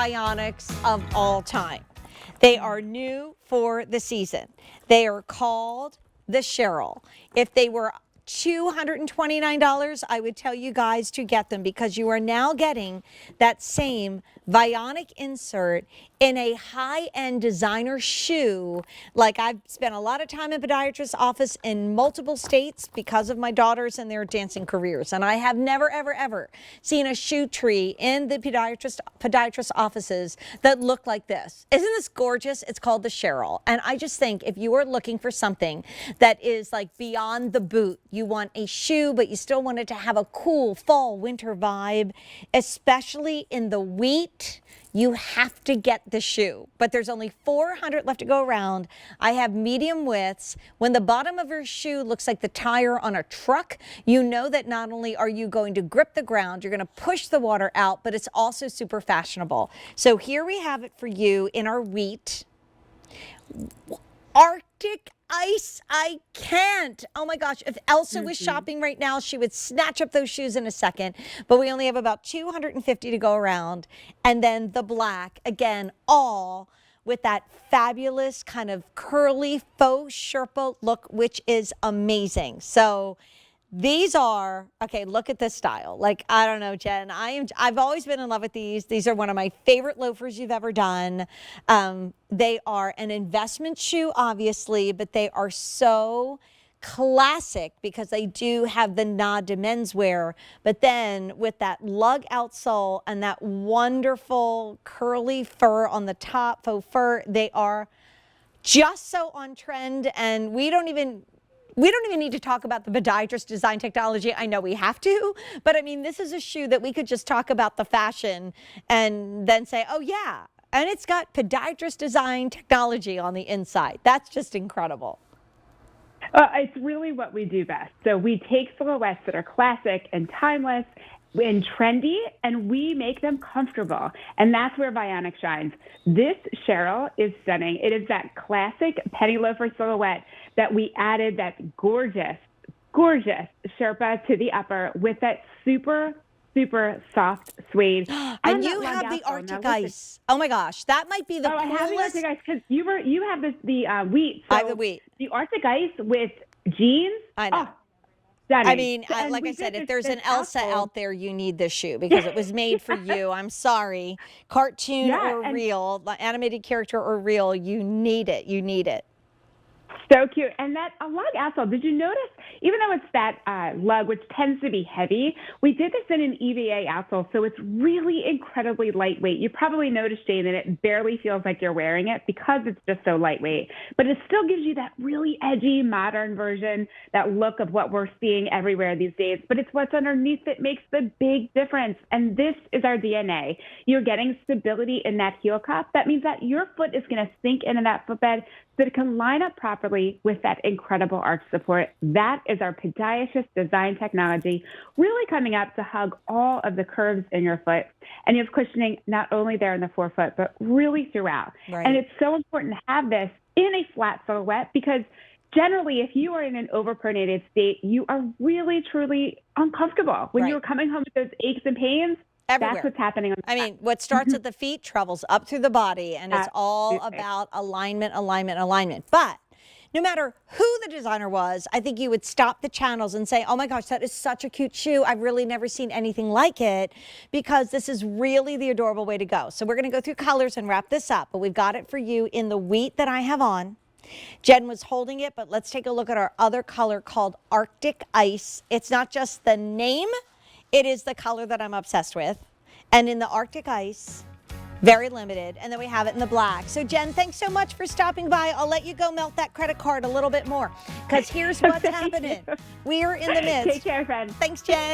Vionics of all time. They are new for the season. They are called the Cheryl. If they were $229, I would tell you guys to get them because you are now getting that same Vionic insert in a high-end designer shoe. Like, I've spent a lot of time in podiatrist's office in multiple states because of my daughters and their dancing careers. And I have never, ever, ever seen a shoe tree in the podiatrist offices that look like this. Isn't this gorgeous? It's called the Cheryl. And I just think if you are looking for something that is like beyond the boot, you want a shoe, but you still want it to have a cool fall winter vibe, especially in the wheat, you have to get the shoe. But there's only 400 left to go around. I have medium widths. When the bottom of your shoe looks like the tire on a truck, you know that not only are you going to grip the ground, you're going to push the water out, but it's also super fashionable. So here we have it for you in our wheat. Arctic ice, I can't. Oh my gosh, if Elsa was shopping right now, she would snatch up those shoes in a second. But we only have about 250 to go around. And then the black, again, all with that fabulous kind of curly faux Sherpa look, which is amazing. So these are, okay, look at this style. Like, I don't know, Jen, I've always been in love with these. These are one of my favorite loafers you've ever done. They are an investment shoe, obviously, but they are so classic because they do have the nod to menswear, but then with that lug outsole and that wonderful curly fur on the top, faux fur, they are just so on trend. And we don't even need to talk about the podiatrist design technology. I know we have to, but I mean, this is a shoe that we could just talk about the fashion and then say, oh yeah, and it's got podiatrist design technology on the inside. That's just incredible. It's really what we do best. So we take silhouettes that are classic and timeless and trendy, and we make them comfortable. And that's where Vionic shines. This Cheryl is stunning. It is that classic penny loafer silhouette that we added that gorgeous, gorgeous Sherpa to the upper with that super, super soft suede. And you have the Arctic ice. Oh my gosh, that might be the coolest. I have the Arctic ice because you have the wheat. So I have the wheat. The Arctic ice with jeans. I know. Stunning. I mean, like I said, if there's an Elsa out there, you need this shoe because it was made for you. I'm sorry. Cartoon or real, animated character or real, you need it. You need it. So cute. And that lug outsole, did you notice, even though it's that lug, which tends to be heavy, we did this in an EVA outsole, so it's really incredibly lightweight. You probably noticed, Jane, that it barely feels like you're wearing it because it's just so lightweight. But it still gives you that really edgy, modern version, that look of what we're seeing everywhere these days. But it's what's underneath that makes the big difference. And this is our DNA. You're getting stability in that heel cup. That means that your foot is going to sink into that footbed so that it can line up properly with that incredible arch support. That is our podiatrist design technology really coming up to hug all of the curves in your foot. And you have cushioning not only there in the forefoot, but really throughout. Right. And it's so important to have this in a flat silhouette because generally, if you are in an overpronated state, you are really, truly uncomfortable. When you're coming home with those aches and pains, everywhere. That's what's happening on the I mean, what starts at the feet travels up through the body, and it's all about alignment, alignment, alignment. But no matter who the designer was, I think you would stop the channels and say, oh my gosh, that is such a cute shoe. I've really never seen anything like it, because this is really the adorable way to go. So we're going to go through colors and wrap this up, but we've got it for you in the wheat that I have on. Jen was holding it, but let's take a look at our other color called Arctic Ice. It's not just the name. It is the color that I'm obsessed with. And in the Arctic Ice, very limited. And then we have it in the black. So Jen, thanks so much for stopping by. I'll let you go melt that credit card a little bit more because here's what's happening. We are in the midst. Take care, friend. Thanks, Jen.